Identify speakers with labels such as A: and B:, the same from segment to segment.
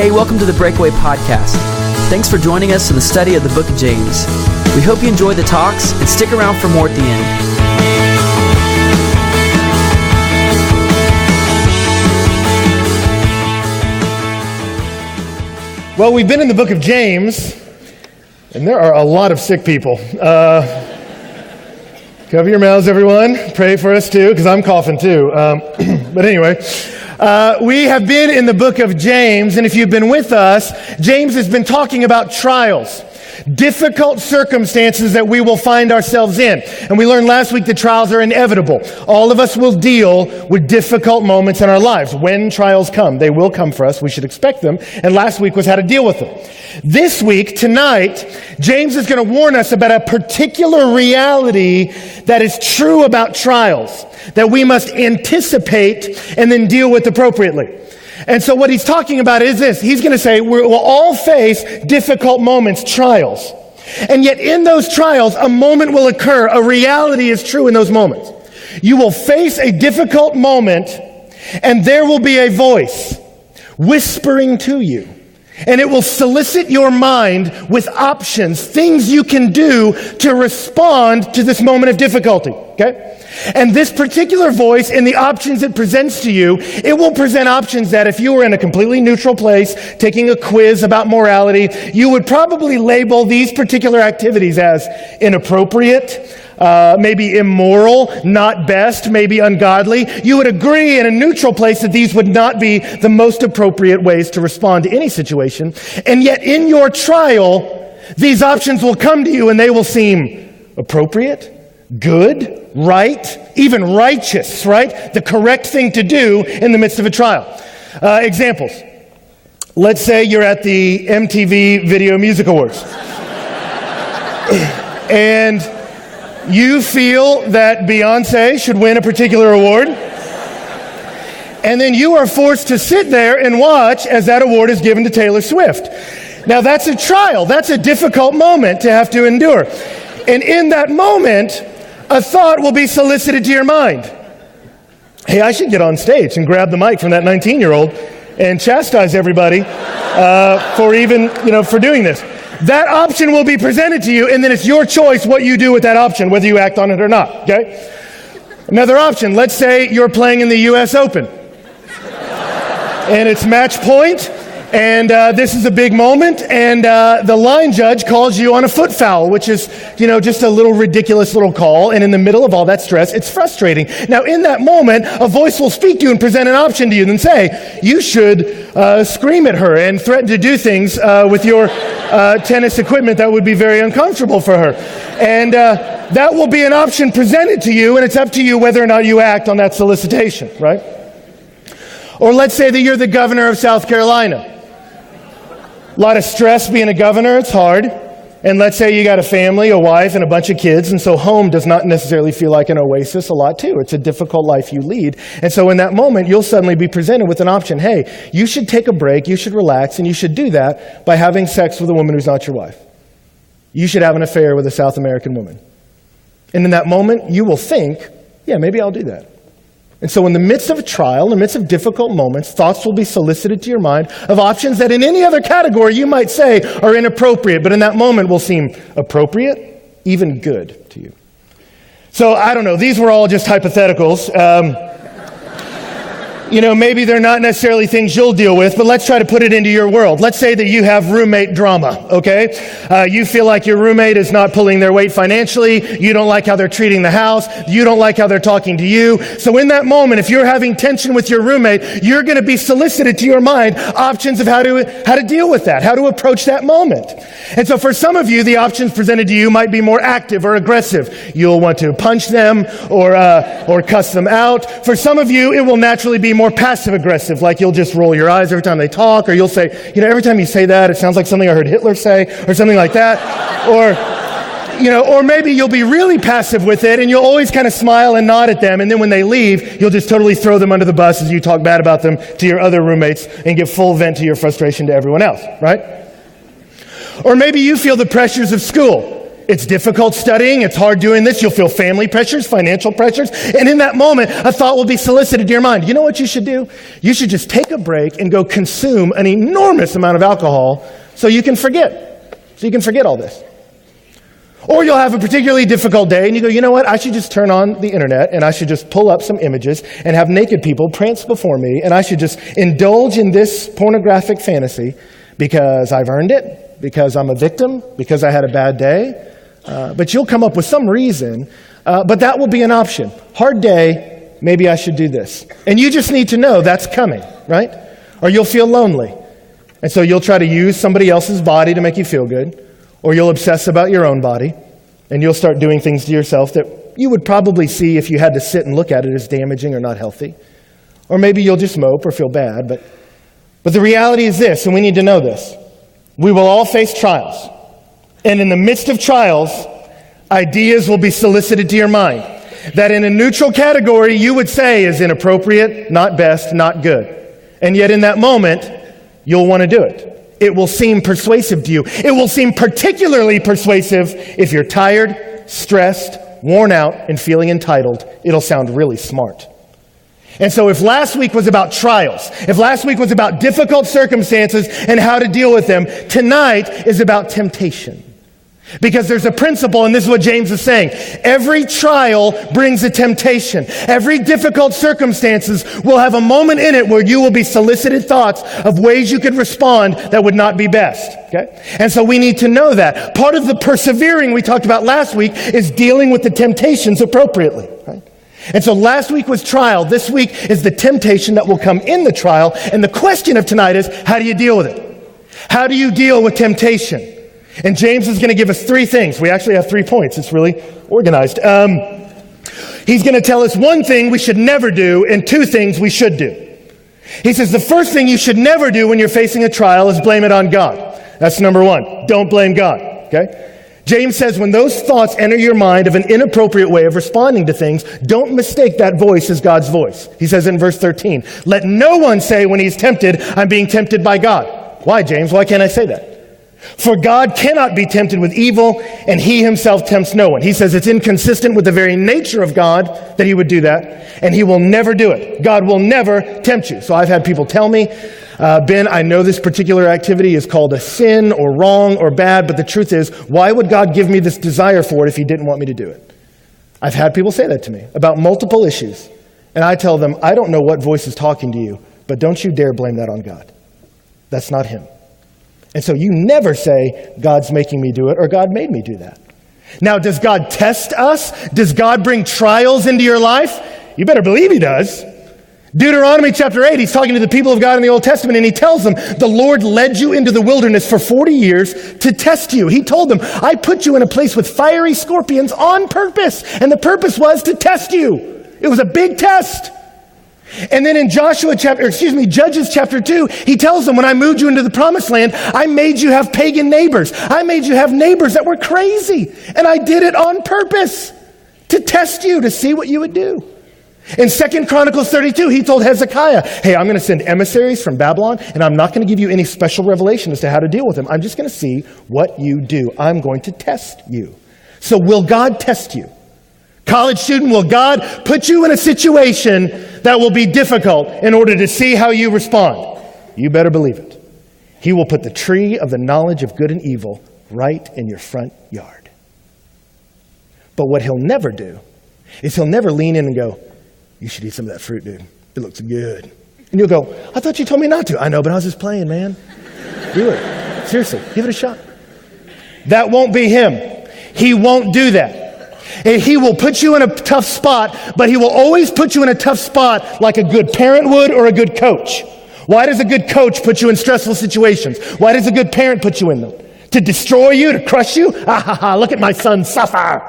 A: Hey, welcome to the Breakaway Podcast. Thanks for joining us in the study of the book of James. We hope you enjoy the talks and stick around for more at the
B: end. Well, we've been in the book of James, and there are a lot of sick people. Cover your mouths, everyone. Pray for us, too, because I'm coughing, too. But anyway, we have been in the book of James, and if you've been with us, James has been talking about trials. Difficult circumstances that we will find ourselves in. And we learned last week that trials are inevitable. All of us will deal with difficult moments in our lives. When trials come, they will come for us. We should expect them. And last week was how to deal with them. This week, tonight, James is going to warn us about a particular reality that is true about trials that we must anticipate and then deal with appropriately. And so what he's talking about is this. He's going to say we'll all face difficult moments, trials. And yet in those trials, a moment will occur. A reality is true in those moments. You will face a difficult moment, and there will be a voice whispering to you. And it will solicit your mind with options, things you can do to respond to this moment of difficulty. Okay? And this particular voice and the options it presents to you, it will present options that if you were in a completely neutral place, taking a quiz about morality, you would probably label these particular activities as inappropriate, maybe immoral, not best, maybe ungodly. You would agree in a neutral place that these would not be the most appropriate ways to respond to any situation. And yet in your trial, these options will come to you and they will seem appropriate, good, right, even righteous, right? The correct thing to do in the midst of a trial. Examples. Let's say you're at the MTV Video Music Awards. And you feel that Beyonce should win a particular award. And then you are forced to sit there and watch as that award is given to Taylor Swift. Now that's a trial. That's a difficult moment to have to endure. And in that moment, a thought will be solicited to your mind. Hey, I should get on stage and grab the mic from that 19-year-old and chastise everybody for doing this. That option will be presented to you, and then it's your choice what you do with that option, whether you act on it or not, okay? Another option, let's say you're playing in the U.S. Open, and it's match point, and this is a big moment, and the line judge calls you on a foot foul, which is, just a little ridiculous little call, and in the middle of all that stress, it's frustrating. Now, in that moment, a voice will speak to you and present an option to you and say, you should scream at her and threaten to do things with your tennis equipment that would be very uncomfortable for her. And that will be an option presented to you, and it's up to you whether or not you act on that solicitation, right? Or let's say that you're the governor of South Carolina. A lot of stress being a governor, it's hard. And let's say you got a family, a wife, and a bunch of kids, and so home does not necessarily feel like an oasis a lot too. It's a difficult life you lead. And so in that moment, you'll suddenly be presented with an option. Hey, you should take a break, you should relax, and you should do that by having sex with a woman who's not your wife. You should have an affair with a South American woman. And in that moment, you will think, yeah, maybe I'll do that. And so in the midst of a trial, in the midst of difficult moments, thoughts will be solicited to your mind of options that in any other category you might say are inappropriate, but in that moment will seem appropriate, even good to you. So I don't know, these were all just hypotheticals. Maybe they're not necessarily things you'll deal with, but let's try to put it into your world. Let's say that you have roommate drama, okay? You feel like your roommate is not pulling their weight financially. You don't like how they're treating the house. You don't like how they're talking to you. So in that moment, if you're having tension with your roommate, you're going to be solicited to your mind options of how to deal with that, how to approach that moment. And so for some of you, the options presented to you might be more active or aggressive. You'll want to punch them or cuss them out. For some of you, it will naturally be more passive-aggressive, like you'll just roll your eyes every time they talk, or you'll say, every time you say that, it sounds like something I heard Hitler say, or something like that. Or maybe you'll be really passive with it, and you'll always kind of smile and nod at them, and then when they leave, you'll just totally throw them under the bus as you talk bad about them to your other roommates and give full vent to your frustration to everyone else, right? Or maybe you feel the pressures of school. It's difficult studying. It's hard doing this. You'll feel family pressures, financial pressures. And in that moment, a thought will be solicited to your mind. You know what you should do? You should just take a break and go consume an enormous amount of alcohol so you can forget. So you can forget all this. Or you'll have a particularly difficult day and you go, you know what? I should just turn on the internet and I should just pull up some images and have naked people prance before me and I should just indulge in this pornographic fantasy because I've earned it, because I'm a victim, because I had a bad day. But you'll come up with some reason, but that will be an option. Hard day, maybe I should do this. And you just need to know that's coming, right? Or you'll feel lonely. And so you'll try to use somebody else's body to make you feel good. Or you'll obsess about your own body. And you'll start doing things to yourself that you would probably see if you had to sit and look at it as damaging or not healthy. Or maybe you'll just mope or feel bad. But the reality is this, and we need to know this. We will all face trials. And in the midst of trials, ideas will be solicited to your mind that in a neutral category you would say is inappropriate, not best, not good. And yet in that moment, you'll want to do it. It will seem persuasive to you. It will seem particularly persuasive if you're tired, stressed, worn out, and feeling entitled. It'll sound really smart. And so if last week was about trials, if last week was about difficult circumstances and how to deal with them, tonight is about temptation. Because there's a principle, and this is what James is saying. Every trial brings a temptation. Every difficult circumstances will have a moment in it where you will be solicited thoughts of ways you could respond that would not be best. Okay? And so we need to know that. Part of the persevering we talked about last week is dealing with the temptations appropriately. Right? And so last week was trial. This week is the temptation that will come in the trial. And the question of tonight is, how do you deal with it? How do you deal with temptation? And James is going to give us three things. We actually have 3 points. It's really organized. He's going to tell us one thing we should never do and 2 things we should do. He says the first thing you should never do when you're facing a trial is blame it on God. That's number 1. Don't blame God. Okay? James says when those thoughts enter your mind of an inappropriate way of responding to things, don't mistake that voice as God's voice. He says in verse 13, let no one say when he's tempted, I'm being tempted by God. Why, James? Why can't I say that? For God cannot be tempted with evil, and he himself tempts no one. He says it's inconsistent with the very nature of God that he would do that, and he will never do it. God will never tempt you. So I've had people tell me, Ben, I know this particular activity is called a sin or wrong or bad, but the truth is, why would God give me this desire for it if he didn't want me to do it? I've had people say that to me about multiple issues, and I tell them, I don't know what voice is talking to you, but don't you dare blame that on God. That's not him. And so you never say, God's making me do it, or God made me do that. Now, does God test us? Does God bring trials into your life? You better believe he does. Deuteronomy chapter 8, he's talking to the people of God in the Old Testament, and he tells them, the Lord led you into the wilderness for 40 years to test you. He told them, I put you in a place with fiery scorpions on purpose, and the purpose was to test you. It was a big test. And then in Judges chapter 2, he tells them, when I moved you into the promised land, I made you have pagan neighbors. I made you have neighbors that were crazy. And I did it on purpose to test you, to see what you would do. In 2 Chronicles 32, he told Hezekiah, hey, I'm going to send emissaries from Babylon, and I'm not going to give you any special revelation as to how to deal with them. I'm just going to see what you do. I'm going to test you. So will God test you? College student, will God put you in a situation that will be difficult in order to see how you respond? You better believe it. He will put the tree of the knowledge of good and evil right in your front yard. But what he'll never do is he'll never lean in and go, you should eat some of that fruit, dude. It looks good. And you'll go, I thought you told me not to. I know, but I was just playing, man. Do it. Seriously, give it a shot. That won't be him. He won't do that. And he will put you in a tough spot, but he will always put you in a tough spot like a good parent would or a good coach. Why does a good coach put you in stressful situations? Why does a good parent put you in them? To destroy you, to crush you? Ah, ha, ha, look at my son suffer.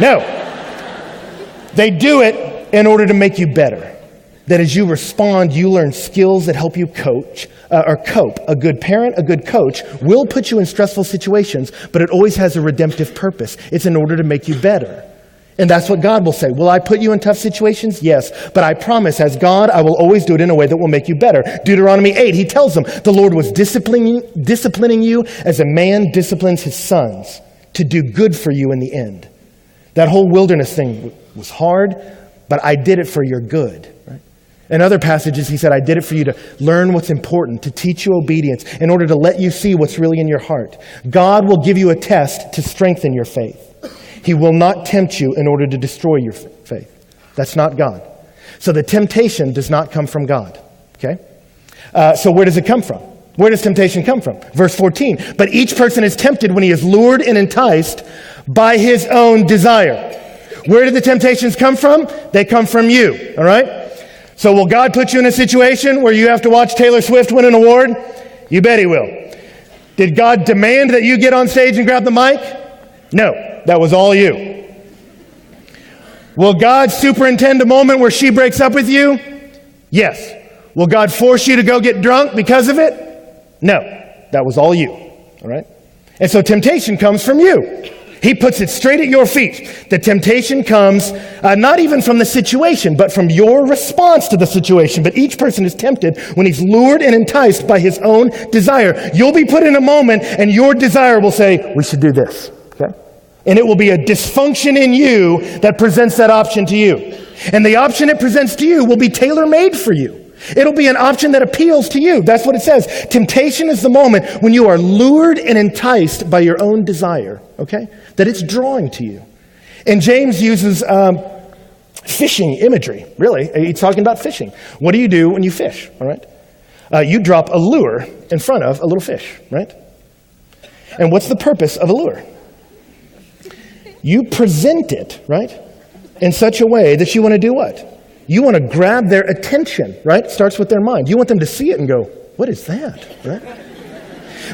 B: No. They do it in order to make you better. That as you respond, you learn skills that help you cope. A good parent, a good coach will put you in stressful situations, but it always has a redemptive purpose. It's in order to make you better. And that's what God will say. Will I put you in tough situations? Yes. But I promise, as God, I will always do it in a way that will make you better. Deuteronomy 8, he tells them, the Lord was disciplining you as a man disciplines his sons. to do good for you in the end. That whole wilderness thing was hard, but I did it for your good. Right? In other passages, he said, I did it for you to learn what's important, to teach you obedience, in order to let you see what's really in your heart. God will give you a test to strengthen your faith. He will not tempt you in order to destroy your faith. That's not God. So the temptation does not come from God. Okay? So where does it come from? Where does temptation come from? Verse 14. But each person is tempted when he is lured and enticed by his own desire. Where do the temptations come from? They come from you. All right? So will God put you in a situation where you have to watch Taylor Swift win an award? You bet he will. Did God demand that you get on stage and grab the mic? No. That was all you. Will God superintend a moment where she breaks up with you? Yes. Will God force you to go get drunk because of it? No. That was all you. All right? And so temptation comes from you. He puts it straight at your feet. The temptation comes not even from the situation, but from your response to the situation. But each person is tempted when he's lured and enticed by his own desire. You'll be put in a moment and your desire will say, we should do this. Okay? And it will be a dysfunction in you that presents that option to you. And the option it presents to you will be tailor-made for you. It'll be an option that appeals to you. That's what it says. Temptation is the moment when you are lured and enticed by your own desire, okay? That it's drawing to you. And James uses fishing imagery, really. He's talking about fishing. What do you do when you fish, all right? You drop a lure in front of a little fish, right? And what's the purpose of a lure? You present it, right, in such a way that you want to do what? You want to grab their attention, right? It starts with their mind. You want them to see it and go, what is that, right?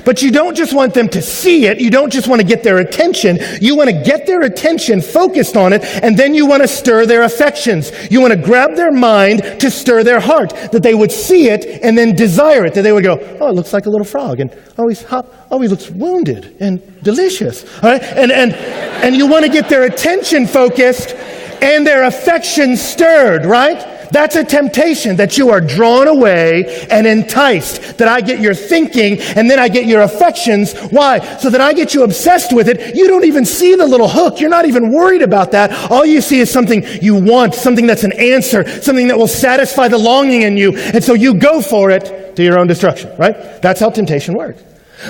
B: But you don't just want them to see it. You don't just want to get their attention. You want to get their attention focused on it, and then you want to stir their affections. You want to grab their mind to stir their heart, that they would see it and then desire it, that they would go, oh, it looks like a little frog, and he looks wounded and delicious, all right? And you want to get their attention focused and their affections stirred, right? That's a temptation, that you are drawn away and enticed, that I get your thinking and then I get your affections. Why? So that I get you obsessed with it. You don't even see the little hook. You're not even worried about that. All you see is something you want, something that's an answer, something that will satisfy the longing in you. And so you go for it to your own destruction, right? That's how temptation works.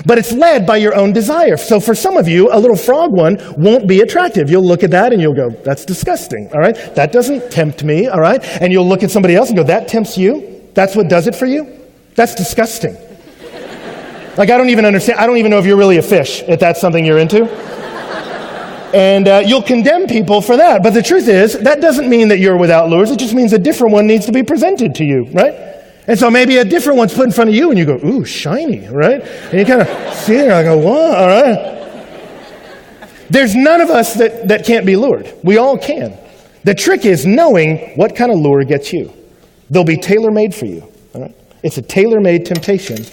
B: But it's led by your own desire. So for some of you, a little frog one won't be attractive. You'll look at that and you'll go, that's disgusting, all right? That doesn't tempt me, all right? And you'll look at somebody else and go, that tempts you? That's what does it for you? That's disgusting. Like, I don't even understand. I don't even know if you're really a fish, if that's something you're into. And you'll condemn people for that. But the truth is, that doesn't mean that you're without lures. It just means a different one needs to be presented to you, right? And so maybe a different one's put in front of you and you go, ooh, shiny, right? And you kind of see it and I go, what? All right. There's none of us that can't be lured. We all can. The trick is knowing what kind of lure gets you. They'll be tailor-made for you. All right? It's a tailor-made temptation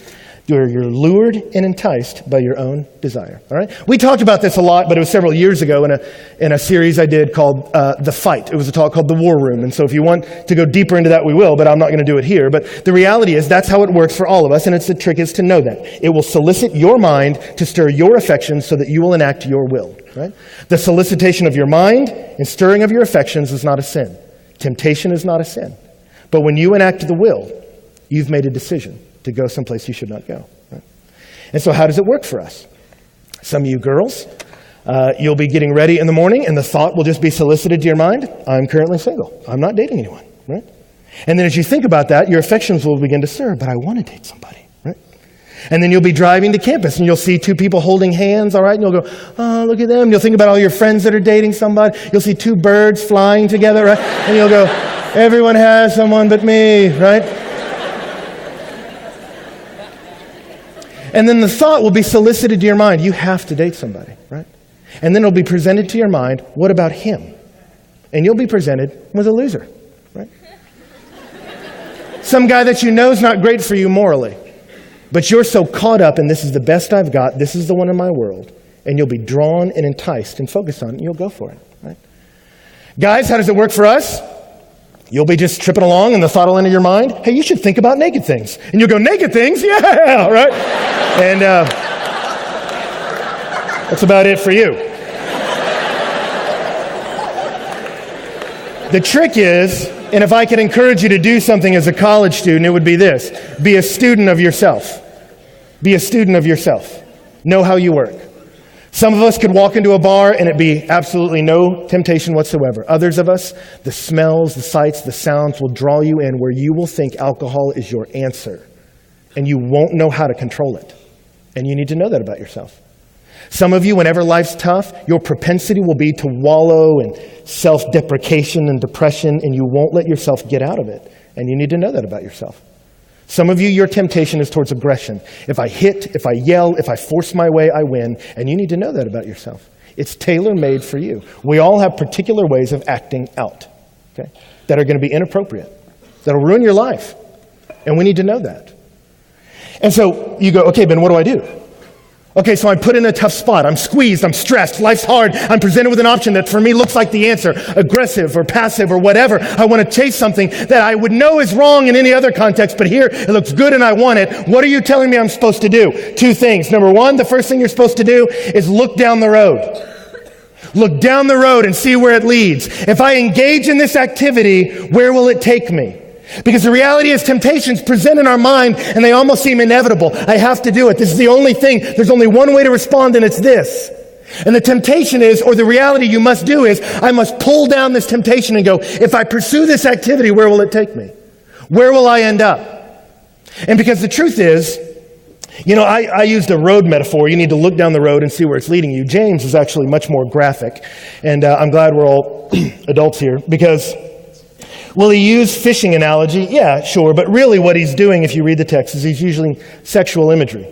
B: where you're lured and enticed by your own desire. All right? We talked about this a lot, but it was several years ago in a series I did called The Fight. It was a talk called The War Room. And so if you want to go deeper into that, we will, but I'm not going to do it here. But the reality is that's how it works for all of us, and the trick is to know that. It will solicit your mind to stir your affections so that you will enact your will. Right? The solicitation of your mind and stirring of your affections is not a sin. Temptation is not a sin. But when you enact the will, you've made a decision to go someplace you should not go. Right? And so how does it work for us? Some of you girls, you'll be getting ready in the morning and the thought will just be solicited to your mind, I'm currently single. I'm not dating anyone. Right? And then as you think about that, your affections will begin to stir, but I want to date somebody. Right? And then you'll be driving to campus and you'll see two people holding hands, all right? And you'll go, oh, look at them. You'll think about all your friends that are dating somebody. You'll see two birds flying together, right? And you'll go, everyone has someone but me, right? And then the thought will be solicited to your mind. You have to date somebody, right? And then it'll be presented to your mind, what about him? And you'll be presented with a loser, right? Some guy that you know is not great for you morally, but you're so caught up in this is the best I've got, this is the one in my world, and you'll be drawn and enticed and focused on it, and you'll go for it, right? Guys, how does it work for us? You'll be just tripping along and the thought will enter your mind, hey, you should think about naked things. And you'll go, naked things? Yeah, right? And that's about it for you. The trick is, and if I could encourage you to do something as a college student, it would be this. Be a student of yourself. Be a student of yourself. Know how you work. Some of us could walk into a bar and it be absolutely no temptation whatsoever. Others of us, the smells, the sights, the sounds will draw you in where you will think alcohol is your answer. And you won't know how to control it. And you need to know that about yourself. Some of you, whenever life's tough, your propensity will be to wallow in self-deprecation and depression, and you won't let yourself get out of it. And you need to know that about yourself. Some of you, your temptation is towards aggression. If I hit, if I yell, if I force my way, I win. And you need to know that about yourself. It's tailor-made for you. We all have particular ways of acting out, okay, that are going to be inappropriate, that'll ruin your life. And we need to know that. And so you go, okay, Ben, what do I do? Okay, so I'm put in a tough spot. I'm squeezed. I'm stressed. Life's hard. I'm presented with an option that for me looks like the answer, aggressive or passive or whatever. I want to chase something that I would know is wrong in any other context, but here it looks good and I want it. What are you telling me I'm supposed to do? Two things. Number one, the first thing you're supposed to do is look down the road. Look down the road and see where it leads. If I engage in this activity, where will it take me? Because the reality is temptations present in our mind and they almost seem inevitable. I have to do it. This is the only thing. There's only one way to respond and it's this. And the temptation is, or the reality you must do is, I must pull down this temptation and go, if I pursue this activity, where will it take me? Where will I end up? And because the truth is, I used a road metaphor. You need to look down the road and see where it's leading you. James is actually much more graphic. And I'm glad we're all adults here because... Will he use fishing analogy? Yeah, sure. But really what he's doing, if you read the text, is he's using sexual imagery.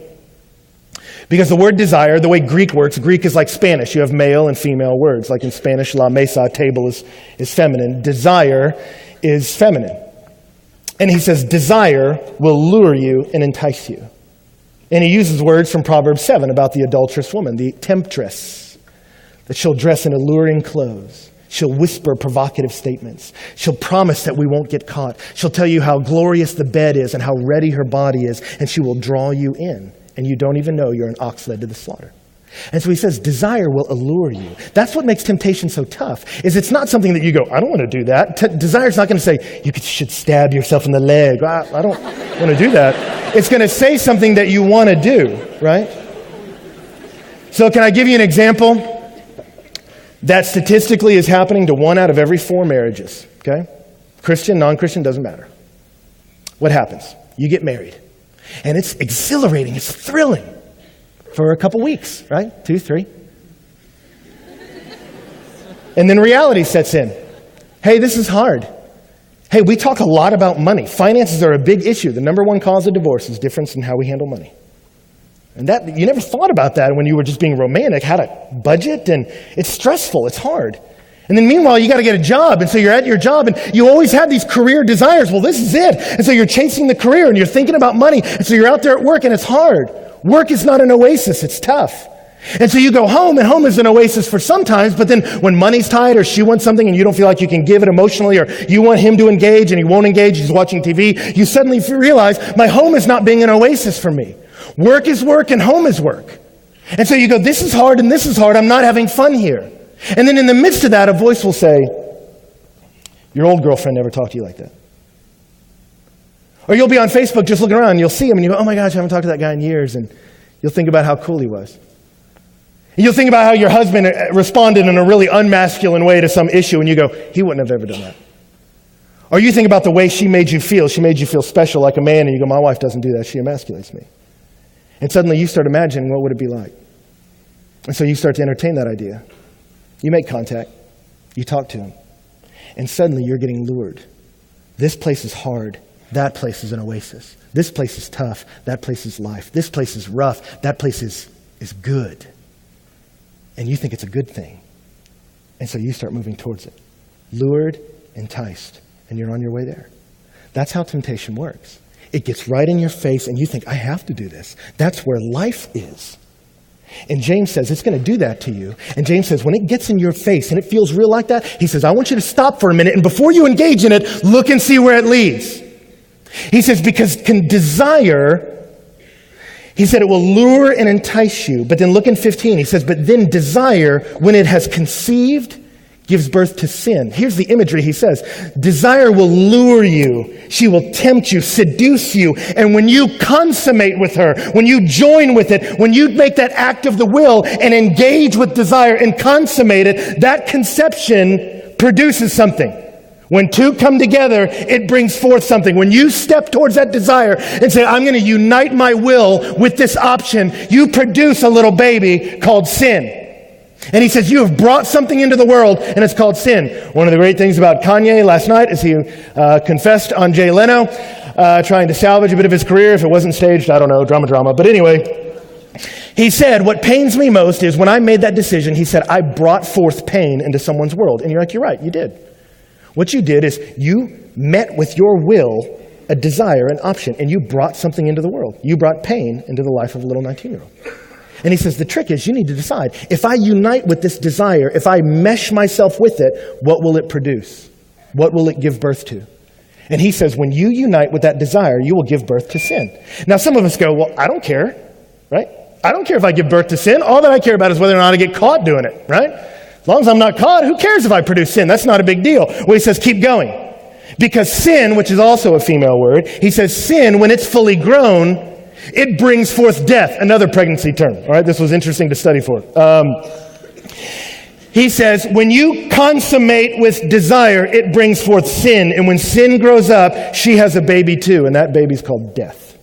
B: Because the word desire, the way Greek works, Greek is like Spanish. You have male and female words. Like in Spanish, la mesa, table is feminine. Desire is feminine. And he says desire will lure you and entice you. And he uses words from Proverbs 7 about the adulterous woman, the temptress, that she'll dress in alluring clothes. She'll whisper provocative statements. She'll promise that we won't get caught. She'll tell you how glorious the bed is and how ready her body is, and she will draw you in, and you don't even know you're an ox led to the slaughter. And so he says, desire will allure you. That's what makes temptation so tough, is it's not something that you go, I don't want to do that. Desire's not going to say, you should stab yourself in the leg. I don't want to do that. It's going to say something that you want to do, right? So can I give you an example? That statistically is happening to 1 out of every 4 marriages, okay? Christian, non-Christian, doesn't matter. What happens? You get married. And it's exhilarating, it's thrilling for a couple weeks, right? 2, 3. And then reality sets in. Hey, this is hard. Hey, we talk a lot about money. Finances are a big issue. The number one cause of divorce is difference in how we handle money. And that you never thought about that when you were just being romantic, how to budget, and it's stressful, it's hard. And then meanwhile, you got to get a job, and so you're at your job, and you always had these career desires. Well, this is it. And so you're chasing the career, and you're thinking about money, and so you're out there at work, and it's hard. Work is not an oasis, it's tough. And so you go home, and home is an oasis for sometimes, but then when money's tight, or she wants something, and you don't feel like you can give it emotionally, or you want him to engage, and he won't engage, he's watching TV, you suddenly realize, my home is not being an oasis for me. Work is work and home is work. And so you go, this is hard and this is hard. I'm not having fun here. And then in the midst of that, a voice will say, your old girlfriend never talked to you like that. Or you'll be on Facebook just looking around and you'll see him and you go, oh my gosh, I haven't talked to that guy in years. And you'll think about how cool he was. And you'll think about how your husband responded in a really unmasculine way to some issue and you go, he wouldn't have ever done that. Or you think about the way she made you feel. She made you feel special like a man and you go, my wife doesn't do that. She emasculates me. And suddenly you start imagining what would it be like. And so you start to entertain that idea. You make contact. You talk to him. And suddenly you're getting lured. This place is hard. That place is an oasis. This place is tough. That place is life. This place is rough. That place is good. And you think it's a good thing. And so you start moving towards it. Lured, enticed, and you're on your way there. That's how temptation works. It gets right in your face and you think, I have to do this. That's where life is. And James says it's going to do that to you. And James says when it gets in your face and it feels real like that, he says, I want you to stop for a minute and before you engage in it, look and see where it leads. He says because desire, he said it will lure and entice you. But then look in 15, he says, but then desire, when it has conceived, gives birth to sin. Here's the imagery he says. Desire will lure you. She will tempt you, seduce you. And when you consummate with her, when you join with it, when you make that act of the will and engage with desire and consummate it, that conception produces something. When two come together, it brings forth something. When you step towards that desire and say, I'm going to unite my will with this option, you produce a little baby called sin. And he says, you have brought something into the world, and it's called sin. One of the great things about Kanye last night is he confessed on Jay Leno, trying to salvage a bit of his career. If it wasn't staged, I don't know, drama. But anyway, he said, what pains me most is when I made that decision, he said, I brought forth pain into someone's world. And you're like, you're right, you did. What you did is you met with your will a desire, an option, and you brought something into the world. You brought pain into the life of a little 19-year-old. And he says, the trick is you need to decide, if I unite with this desire, if I mesh myself with it, what will it produce? What will it give birth to? And he says, when you unite with that desire, you will give birth to sin. Now, some of us go, well, I don't care, right? I don't care if I give birth to sin. All that I care about is whether or not I get caught doing it, right? As long as I'm not caught, who cares if I produce sin? That's not a big deal. Well, he says, keep going. Because sin, which is also a female word, he says sin, when it's fully grown, it brings forth death, another pregnancy term. All right, this was interesting to study for. He says, when you consummate with desire, it brings forth sin. And when sin grows up, she has a baby too, and that baby's called death.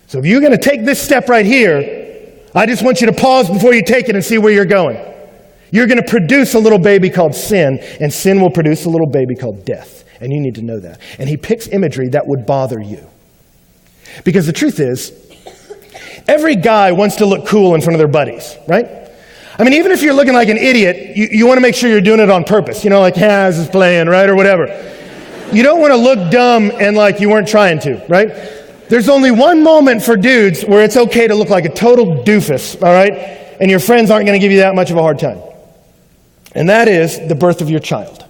B: So if you're going to take this step right here, I just want you to pause before you take it and see where you're going. You're going to produce a little baby called sin, and sin will produce a little baby called death. And you need to know that. And he picks imagery that would bother you. Because the truth is, every guy wants to look cool in front of their buddies, right? I mean, even if you're looking like an idiot, you want to make sure you're doing it on purpose. You know, like, this is playing, right, or whatever. You don't want to look dumb and like you weren't trying to, right? There's only one moment for dudes where it's okay to look like a total doofus, all right? And your friends aren't going to give you that much of a hard time. And that is the birth of your child.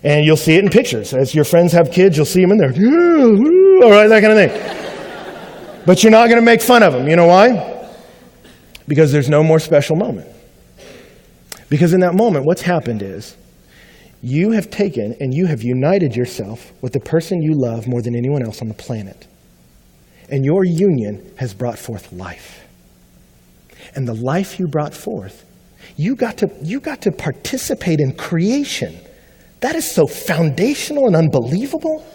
B: And you'll see it in pictures. As your friends have kids, you'll see them in there. All right, that kind of thing. But you're not going to make fun of them. You know why? Because there's no more special moment. Because in that moment, what's happened is you have taken and you have united yourself with the person you love more than anyone else on the planet. And your union has brought forth life. And the life you brought forth, you got to participate in creation. That is so foundational and unbelievable.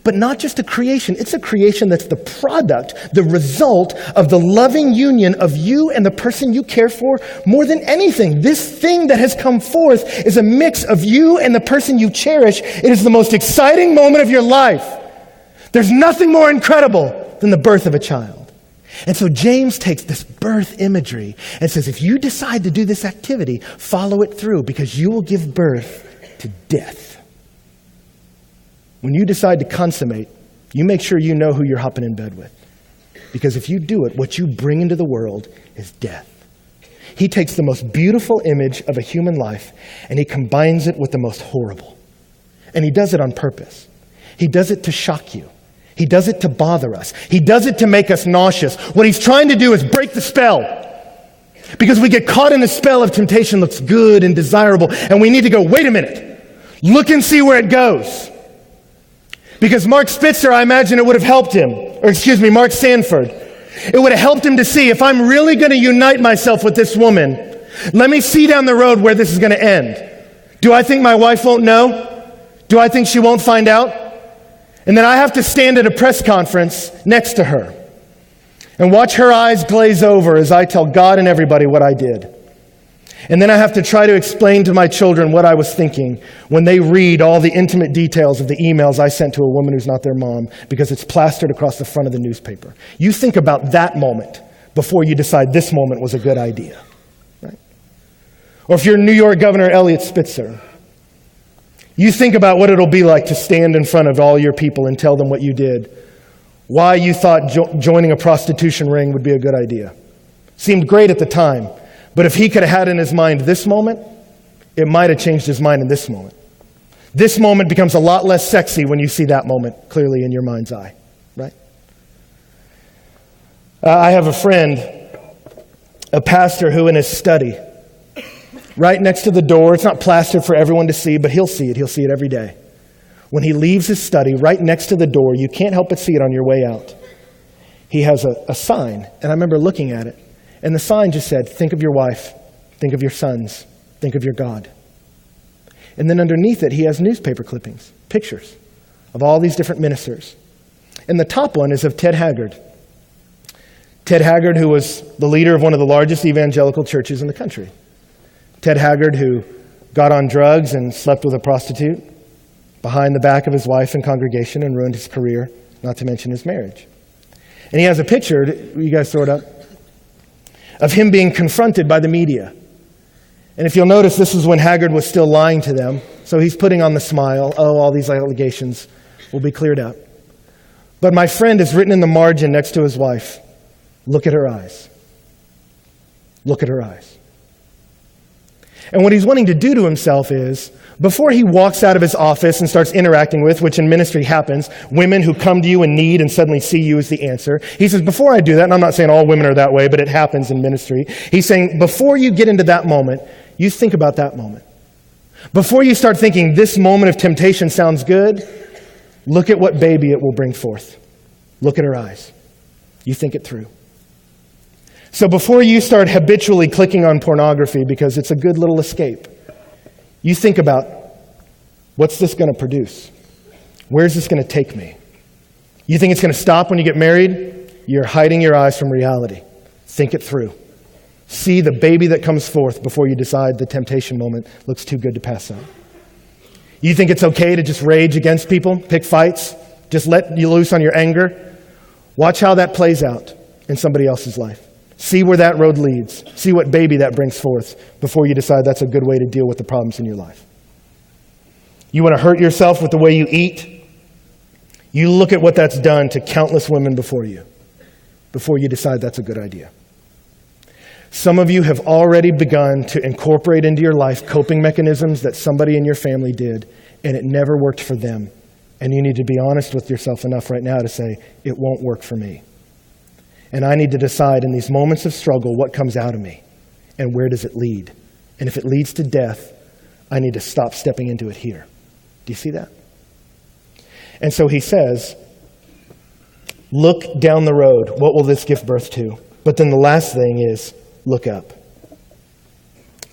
B: But not just a creation, it's a creation that's the product, the result of the loving union of you and the person you care for more than anything. This thing that has come forth is a mix of you and the person you cherish. It is the most exciting moment of your life. There's nothing more incredible than the birth of a child. And so James takes this birth imagery and says, if you decide to do this activity, follow it through because you will give birth to death. When you decide to consummate, you make sure you know who you're hopping in bed with. Because if you do it, what you bring into the world is death. He takes the most beautiful image of a human life and he combines it with the most horrible. And he does it on purpose. He does it to shock you. He does it to bother us. He does it to make us nauseous. What he's trying to do is break the spell. Because we get caught in the spell of temptation looks good and desirable, and we need to go, wait a minute. Look and see where it goes. Because Mark Spitzer, I imagine it would have helped him. Mark Sanford. It would have helped him to see, if I'm really going to unite myself with this woman, let me see down the road where this is going to end. Do I think my wife won't know? Do I think she won't find out? And then I have to stand at a press conference next to her and watch her eyes glaze over as I tell God and everybody what I did. And then I have to try to explain to my children what I was thinking when they read all the intimate details of the emails I sent to a woman who's not their mom because it's plastered across the front of the newspaper. You think about that moment before you decide this moment was a good idea. Right? Or if you're New York Governor Eliot Spitzer, you think about what it'll be like to stand in front of all your people and tell them what you did, why you thought joining a prostitution ring would be a good idea. Seemed great at the time. But if he could have had in his mind this moment, it might have changed his mind in this moment. This moment becomes a lot less sexy when you see that moment clearly in your mind's eye, right? I have a friend, a pastor who in his study right next to the door. It's not plastered for everyone to see, but he'll see it. He'll see it every day. When he leaves his study, right next to the door, you can't help but see it on your way out. He has a sign, and I remember looking at it, and the sign just said, think of your wife, think of your sons, think of your God. And then underneath it, he has newspaper clippings, pictures of all these different ministers. And the top one is of Ted Haggard. Ted Haggard, who was the leader of one of the largest evangelical churches in the country. Ted Haggard, who got on drugs and slept with a prostitute behind the back of his wife and congregation and ruined his career, not to mention his marriage. And he has a picture, you guys throw it up, of him being confronted by the media. And if you'll notice, this is when Haggard was still lying to them. So he's putting on the smile. Oh, all these allegations will be cleared up. But my friend has written in the margin next to his wife, look at her eyes. Look at her eyes. And what he's wanting to do to himself is, before he walks out of his office and starts interacting with, which in ministry happens, women who come to you in need and suddenly see you as the answer. He says, before I do that, and I'm not saying all women are that way, but it happens in ministry. He's saying, before you get into that moment, you think about that moment. Before you start thinking, this moment of temptation sounds good, look at what baby it will bring forth. Look at her eyes. You think it through. So before you start habitually clicking on pornography because it's a good little escape, you think about, what's this going to produce? Where's this going to take me? You think it's going to stop when you get married? You're hiding your eyes from reality. Think it through. See the baby that comes forth before you decide the temptation moment looks too good to pass up. You think it's okay to just rage against people, pick fights, just let you loose on your anger? Watch how that plays out in somebody else's life. See where that road leads. See what baby that brings forth before you decide that's a good way to deal with the problems in your life. You want to hurt yourself with the way you eat? You look at what that's done to countless women before you decide that's a good idea. Some of you have already begun to incorporate into your life coping mechanisms that somebody in your family did, and it never worked for them. And you need to be honest with yourself enough right now to say, it won't work for me. And I need to decide in these moments of struggle what comes out of me and where does it lead. And if it leads to death, I need to stop stepping into it here. Do you see that? And so he says, look down the road. What will this give birth to? But then the last thing is, look up.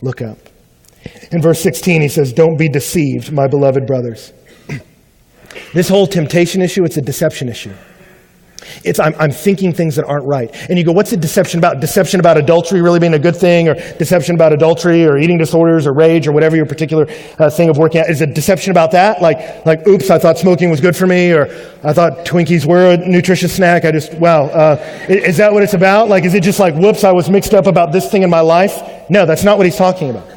B: Look up. In verse 16, he says, don't be deceived, my beloved brothers. This whole temptation issue, it's a deception issue. It's I'm thinking things that aren't right. And you go, what's the deception about? Deception about adultery really being a good thing, or deception about adultery or eating disorders or rage or whatever your particular thing of working out. Is it deception about that? Like, oops, I thought smoking was good for me, or I thought Twinkies were a nutritious snack. Is that what it's about? Like, is it just like, whoops, I was mixed up about this thing in my life? No, that's not what he's talking about.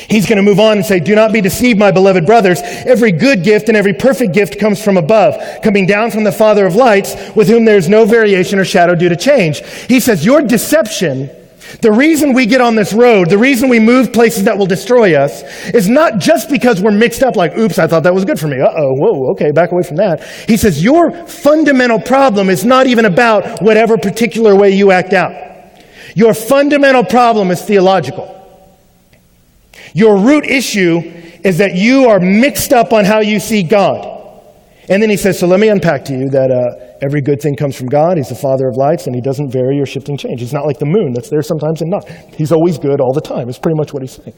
B: He's going to move on and say, do not be deceived, my beloved brothers. Every good gift and every perfect gift comes from above, coming down from the Father of lights, with whom there is no variation or shadow due to change. He says, your deception, the reason we get on this road, the reason we move places that will destroy us, is not just because we're mixed up like, oops, I thought that was good for me. Whoa, okay, back away from that. He says, your fundamental problem is not even about whatever particular way you act out. Your fundamental problem is theological. Your root issue is that you are mixed up on how you see God. And then he says, so let me unpack to you that every good thing comes from God. He's the Father of lights, and he doesn't vary or shift and change. He's not like the moon that's there sometimes and not. He's always good all the time. It's pretty much what he's saying.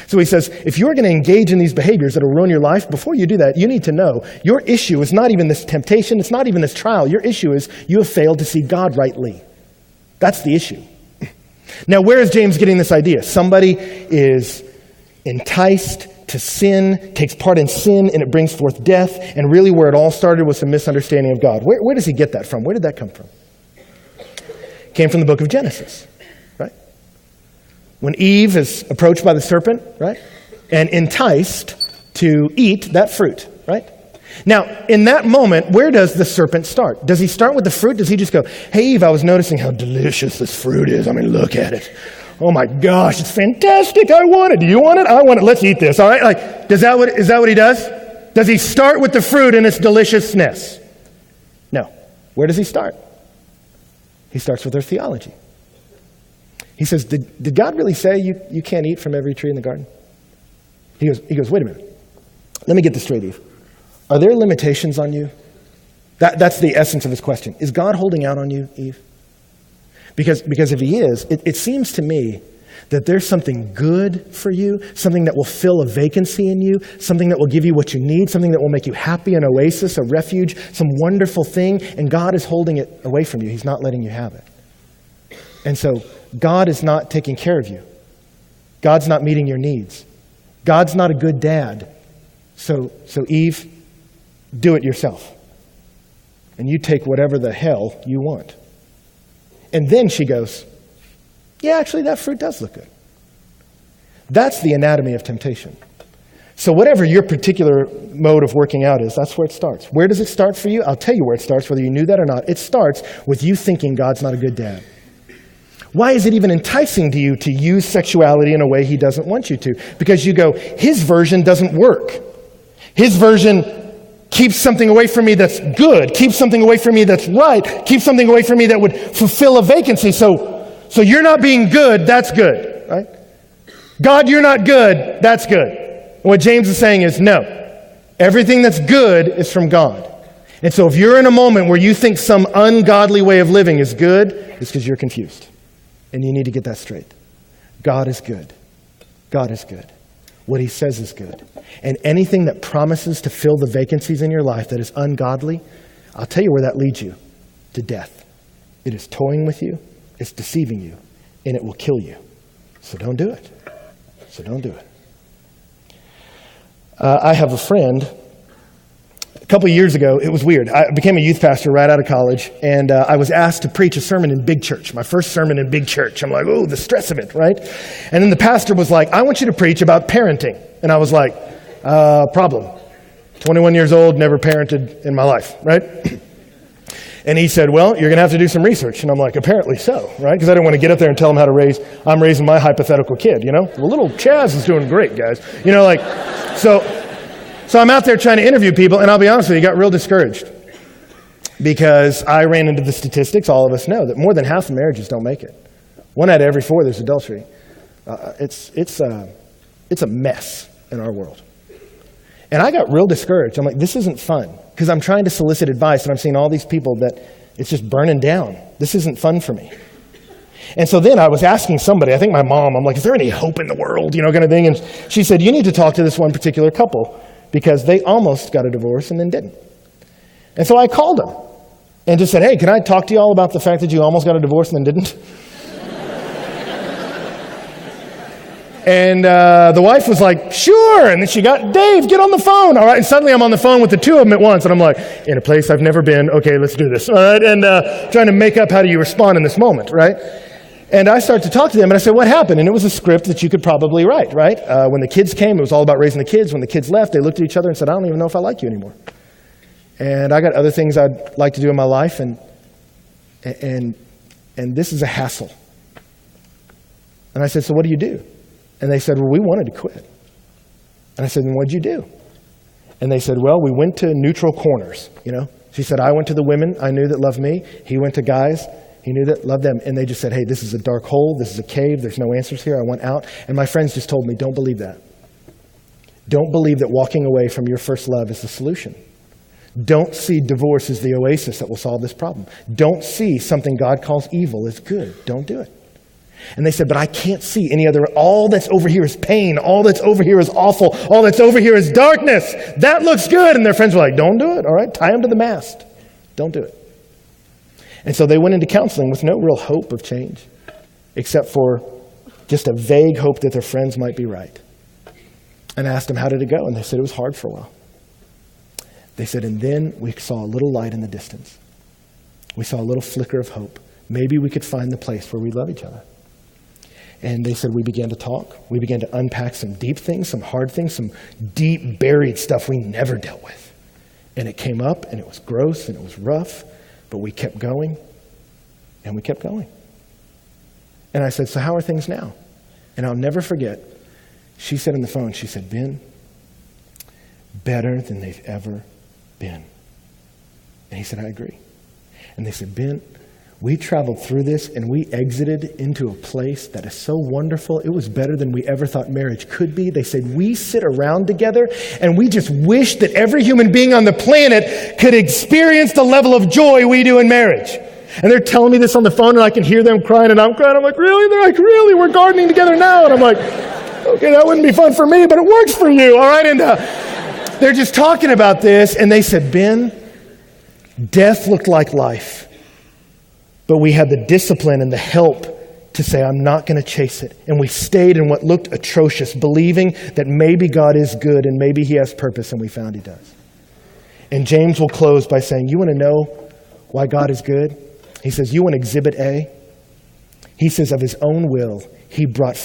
B: So he says, if you're going to engage in these behaviors that will ruin your life, before you do that, you need to know your issue is not even this temptation. It's not even this trial. Your issue is you have failed to see God rightly. That's the issue. Now, where is James getting this idea? Somebody is enticed to sin, takes part in sin, and it brings forth death. And really where it all started was a misunderstanding of God. Where does he get that from? Where did that come from? It came from the book of Genesis, right? When Eve is approached by the serpent, right? And enticed to eat that fruit, right? Now, in that moment, where does the serpent start? Does he start with the fruit? Does he just go, hey, Eve, I was noticing how delicious this fruit is. I mean, look at it. Oh my gosh, it's fantastic. I want it. Do you want it? I want it. Let's eat this. All right? Like, is that what he does? Does he start with the fruit and its deliciousness? No. Where does he start? He starts with their theology. He says, did God really say you can't eat from every tree in the garden? He goes, wait a minute. Let me get this straight, Eve. Are there limitations on you? That's the essence of his question. Is God holding out on you, Eve? Because if he is, it seems to me that there's something good for you, something that will fill a vacancy in you, something that will give you what you need, something that will make you happy, an oasis, a refuge, some wonderful thing, and God is holding it away from you. He's not letting you have it. And so God is not taking care of you. God's not meeting your needs. God's not a good dad. So Eve, do it yourself. And you take whatever the hell you want. And then she goes, yeah, actually that fruit does look good. That's the anatomy of temptation. So whatever your particular mode of working out is, that's where it starts. Where does it start for you? I'll tell you where it starts, whether you knew that or not. It starts with you thinking God's not a good dad. Why is it even enticing to you to use sexuality in a way he doesn't want you to? Because you go, his version doesn't work. His version keeps something away from me that's good, keeps something away from me that's right, keeps something away from me that would fulfill a vacancy. So you're not being good, that's good, right? God, you're not good, that's good. And what James is saying is, no, everything that's good is from God. And so if you're in a moment where you think some ungodly way of living is good, it's because you're confused. And you need to get that straight. God is good. God is good. What he says is good. And anything that promises to fill the vacancies in your life that is ungodly, I'll tell you where that leads you. To death. It is toying with you. It's deceiving you. And it will kill you. So don't do it. So don't do it. I have a friend. A couple of years ago, it was weird. I became a youth pastor right out of college, and I was asked to preach a sermon in big church, my first sermon in big church. I'm like, oh, the stress of it, right? And then the pastor was like, I want you to preach about parenting. And I was like, problem. 21 years old, never parented in my life, right? And he said, well, you're going to have to do some research. And I'm like, apparently so, right? Because I didn't want to get up there and tell him how to raise, I'm raising my hypothetical kid, you know? Well, little Chaz is doing great, guys. You know, like, So I'm out there trying to interview people, and I'll be honest with you, got real discouraged. Because I ran into the statistics, all of us know, that more than half of marriages don't make it. 1 out of every 4, there's adultery. It's a mess in our world. And I got real discouraged. I'm like, this isn't fun. Because I'm trying to solicit advice, and I'm seeing all these people that it's just burning down. This isn't fun for me. And so then I was asking somebody, I think my mom, I'm like, is there any hope in the world, you know, kind of thing? And she said, you need to talk to this one particular couple because they almost got a divorce and then didn't. And so I called them and just said, hey, can I talk to you all about the fact that you almost got a divorce and then didn't? And the wife was like, sure. And then she got, Dave, get on the phone. All right. And suddenly I'm on the phone with the two of them at once. And I'm like, in a place I've never been. Okay, let's do this. All right. And trying to make up how do you respond in this moment, right? And I started to talk to them, and I said, what happened? And it was a script that you could probably write, right? When the kids came, it was all about raising the kids. When the kids left, they looked at each other and said, I don't even know if I like you anymore. And I got other things I'd like to do in my life, and this is a hassle. And I said, so what do you do? And they said, well, we wanted to quit. And I said, then what'd you do? And they said, well, we went to neutral corners, you know. She said, I went to the women I knew that loved me. He went to guys he knew that loved them. And they just said, hey, this is a dark hole. This is a cave. There's no answers here. I want out. And my friends just told me, don't believe that. Don't believe that walking away from your first love is the solution. Don't see divorce as the oasis that will solve this problem. Don't see something God calls evil as good. Don't do it. And they said, but I can't see any other. All that's over here is pain. All that's over here is awful. All that's over here is darkness. That looks good. And their friends were like, don't do it. All right, tie them to the mast. Don't do it. And so they went into counseling with no real hope of change, except for just a vague hope that their friends might be right. And I asked them, how did it go? And they said, it was hard for a while. They said, and then we saw a little light in the distance. We saw a little flicker of hope. Maybe we could find the place where we love each other. And they said, we began to talk. We began to unpack some deep things, some hard things, some deep buried stuff we never dealt with. And it came up, and it was gross, and it was rough, but we kept going, and we kept going. And I said, so how are things now? And I'll never forget, she said on the phone, she said, Ben, better than they've ever been. And he said, I agree. And they said, Ben, We traveled through this and we exited into a place that is so wonderful. It was better than we ever thought marriage could be. They said, we sit around together and we just wish that every human being on the planet could experience the level of joy we do in marriage. And they're telling me this on the phone and I can hear them crying and I'm crying. I'm like, really? They're like, really? We're gardening together now. And I'm like, okay, that wouldn't be fun for me, but it works for you. All right. And they're just talking about this. And they said, Ben, death looked like life. But we had the discipline and the help to say, I'm not going to chase it. And we stayed in what looked atrocious, believing that maybe God is good and maybe he has purpose, and we found he does. And James will close by saying, you want to know why God is good? He says, you want Exhibit A? He says, of his own will, he brought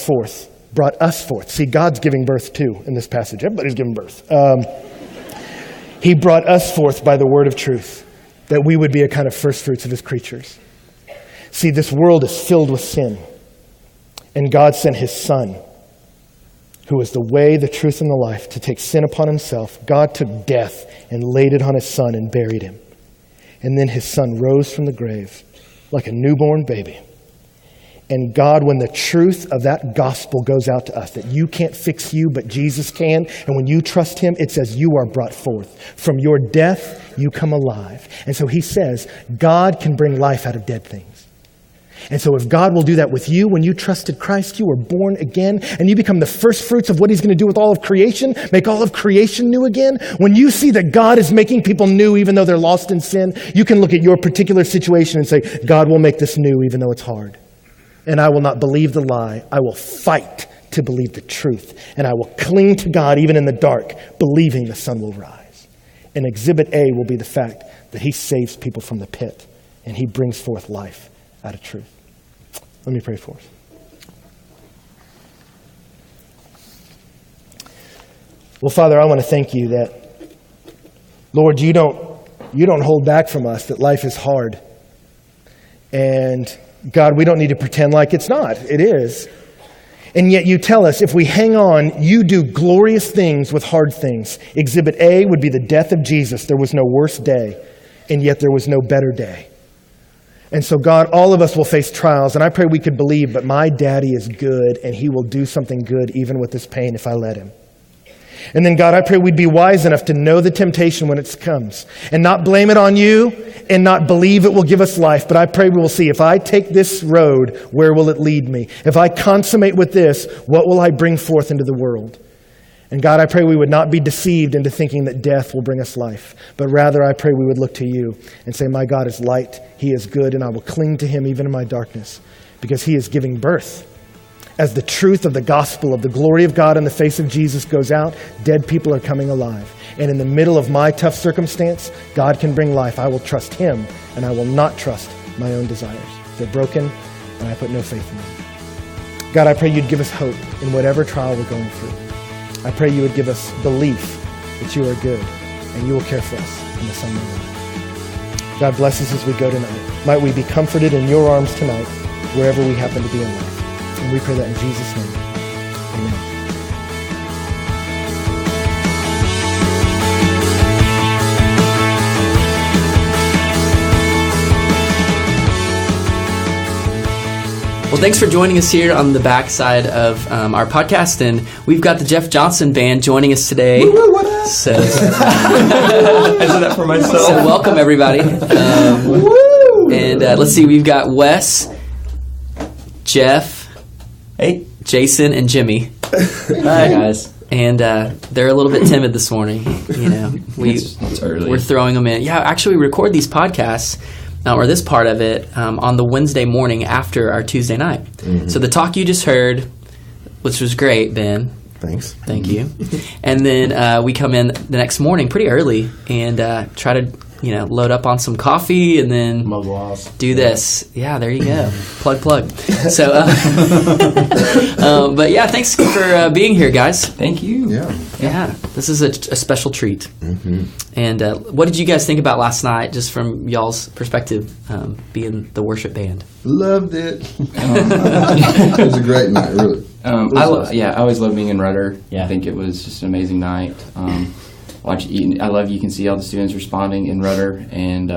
B: us forth. See, God's giving birth too in this passage. Everybody's giving birth. He brought us forth by the word of truth, that we would be a kind of first fruits of his creatures. See, this world is filled with sin. And God sent his Son, who is the way, the truth, and the life, to take sin upon himself. God took death and laid it on his Son and buried him. And then his Son rose from the grave like a newborn baby. And God, when the truth of that gospel goes out to us, that you can't fix you, but Jesus can, and when you trust him, it says you are brought forth. From your death, you come alive. And so he says, God can bring life out of dead things. And so if God will do that with you, when you trusted Christ, you were born again, and you become the first fruits of what he's going to do with all of creation, make all of creation new again. When you see that God is making people new even though they're lost in sin, you can look at your particular situation and say, God will make this new even though it's hard. And I will not believe the lie. I will fight to believe the truth. And I will cling to God even in the dark, believing the sun will rise. And Exhibit A will be the fact that he saves people from the pit and he brings forth life out of truth. Let me pray for us. Well, Father, I want to thank you that, Lord, you don't hold back from us that life is hard. And God, we don't need to pretend like it's not. It is. And yet you tell us if we hang on, you do glorious things with hard things. Exhibit A would be the death of Jesus. There was no worse day, and yet there was no better day. And so, God, all of us will face trials, and I pray we could believe, but my daddy is good, and he will do something good even with this pain if I let him. And then, God, I pray we'd be wise enough to know the temptation when it comes, and not blame it on you, and not believe it will give us life. But I pray we will see, if I take this road, where will it lead me? If I consummate with this, what will I bring forth into the world? And God, I pray we would not be deceived into thinking that death will bring us life, but rather I pray we would look to you and say, my God is light, he is good, and I will cling to him even in my darkness, because he is giving birth. As the truth of the gospel of the glory of God in the face of Jesus goes out, dead people are coming alive. And in the middle of my tough circumstance, God can bring life. I will trust him, and I will not trust my own desires. They're broken, and I put no faith in them. God, I pray you'd give us hope in whatever trial we're going through. I pray you would give us belief that you are good and you will care for us in the Son of God. God bless us as we go tonight. Might we be comforted in your arms tonight, wherever we happen to be in life. And we pray that in Jesus' name. Amen.
A: Well, thanks for joining us here on the backside of our podcast, and we've got the Jeff Johnson Band joining us today.
C: Woo-woo, what up?
A: So,
C: I said that for myself.
A: So welcome, everybody. And let's see, we've got Wes, Jeff,
C: Hey,
A: Jason, and Jimmy.
C: hi guys.
A: And they're a little bit timid this morning. You know,
C: It's early.
A: We're throwing them in. Yeah, actually, we record these podcasts. Or this part of it, on the Wednesday morning after our Tuesday night. Mm-hmm. So the talk you just heard, which was great, Ben.
C: Thanks.
A: Thank you. And then we come in the next morning pretty early and try to, load up on some coffee and then do this. Yeah, there you go. Plug. So, but yeah, thanks for being here, guys.
C: Thank you.
A: Yeah, this is a special treat. Mm-hmm. And what did you guys think about last night, just from y'all's perspective, being the worship band?
D: Loved it. It was a great night, really.
C: I always love being in Rudder.
A: Yeah.
C: I think it was just an amazing night. I love you can see all the students responding in Rudder, and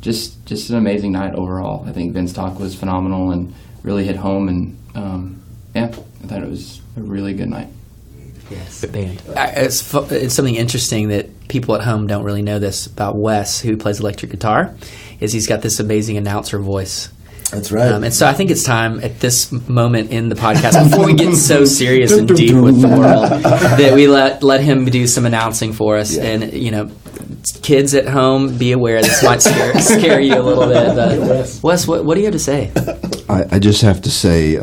C: just an amazing night overall. I think Ben's talk was phenomenal and really hit home, and I thought it was a really good night.
A: Yes, band. It's something interesting that people at home don't really know this about Wes, who plays electric guitar, is he's got this amazing announcer voice.
E: That's right.
A: And so I think it's time at this moment in the podcast, before we get so serious and deep with the world, that we let him do some announcing for us. Yeah. And, kids at home, be aware this might scare you a little bit. But Wes, what do you have to say?
D: I just have to say,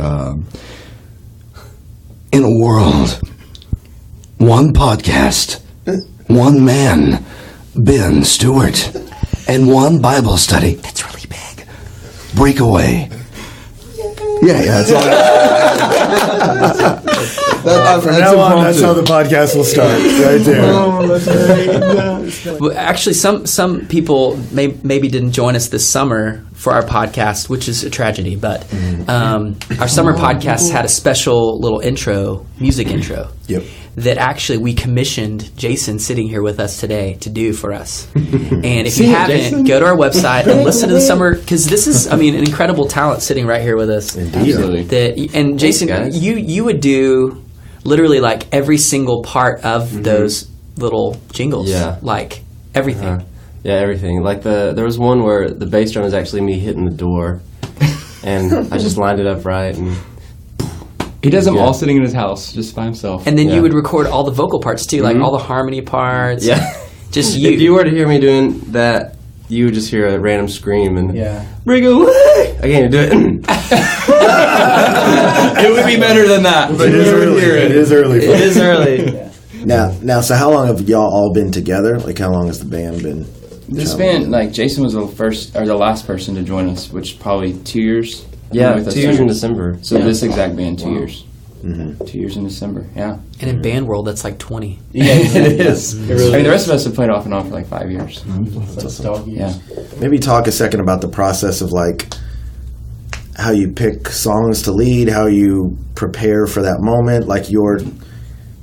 D: in a world, one podcast, one man, Ben Stewart, and one Bible study. That's really big. Breakaway. Yeah, that's all.
B: From now on, that's how the podcast will start, right there.
A: Oh, that's great. Well, actually, some people maybe didn't join us this summer for our podcast, which is a tragedy. But our summer podcast had a special little music intro.
E: Yep.
A: That actually we commissioned Jason, sitting here with us today, to do for us. And if you haven't, Jason? Go to our website and listen to the summer, because this is, an incredible talent sitting right here with us.
C: Indeed.
A: And Jason, you would do literally like every single part of those little jingles.
F: Yeah.
A: Like everything.
F: Yeah, everything. Like there was one where the bass drum is actually me hitting the door, and I just lined it up right, and
C: he does them all sitting in his house, just by himself.
A: And then you would record all the vocal parts too, like all the harmony parts.
F: Yeah.
A: Just you.
F: If you were to hear me doing that, you would just hear a random scream and break away. I can't even do it.
C: It would be better than that.
B: But it is early. It is early.
F: It is early.
E: Now, so how long have y'all all been together? Like, how long has the band been?
C: This band, like, Jason was the last person to join us, which is probably 2 years.
F: Yeah, 2 years in December.
C: So this exact band, 2 years.
E: Mm-hmm.
C: 2 years in December, yeah.
A: And in band world, that's like 20.
C: Yeah, it is. It really the rest of us have played off and on for like 5 years.
E: Yeah. Maybe talk a second about the process of like how you pick songs to lead, how you prepare for that moment, like your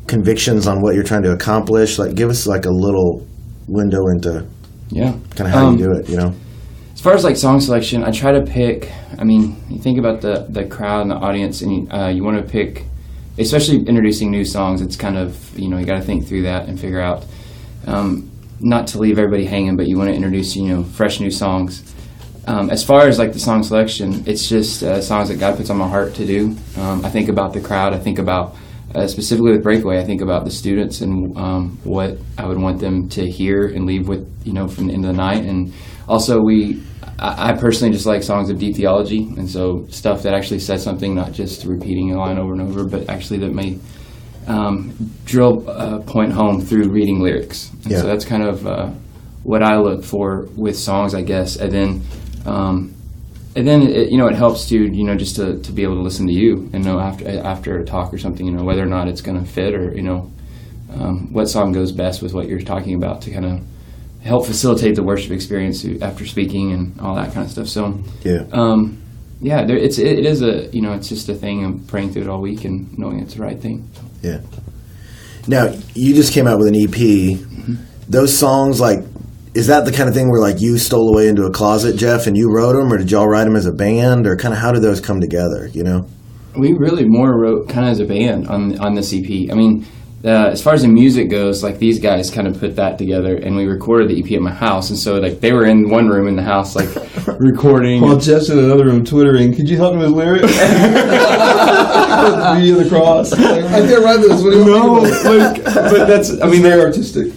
E: convictions on what you're trying to accomplish. Like, give us like a little window into kind of how you do it,
C: As far as like song selection, I try to pick. You think about the crowd and the audience, and you want to pick, especially introducing new songs. It's kind of you got to think through that and figure out not to leave everybody hanging, but you want to introduce fresh new songs. As far as like the song selection, it's just songs that God puts on my heart to do. I think about the crowd. I think about specifically with Breakaway. I think about the students and what I would want them to hear and leave with from the end of the night. And also I personally just like songs of deep theology, and so stuff that actually says something, not just repeating a line over and over, but actually that may drill a point home through reading lyrics. And so that's kind of what I look for with songs, I guess. And then it helps to just to be able to listen to you and know after a talk or something, whether or not it's going to fit, or what song goes best with what you're talking about, to kind of help facilitate the worship experience after speaking and all that kind of stuff. So it is it's just a thing. I'm praying through it all week and knowing it's the right thing.
E: Yeah. Now, you just came out with an EP. Mm-hmm. Those songs, like, is that the kind of thing where like you stole away into a closet, Jeff, and you wrote them, or did y'all write them as a band, or kind of how did those come together?
C: We really more wrote kind of as a band on this EP. As far as the music goes, like, these guys kind of put that together, and we recorded the EP at my house, and so like they were in one room in the house, like recording.
D: While Jeff's in another room twittering, could you help me with lyrics? Me and the cross. I can't write this. What do you want?
C: But that's
D: very artistic.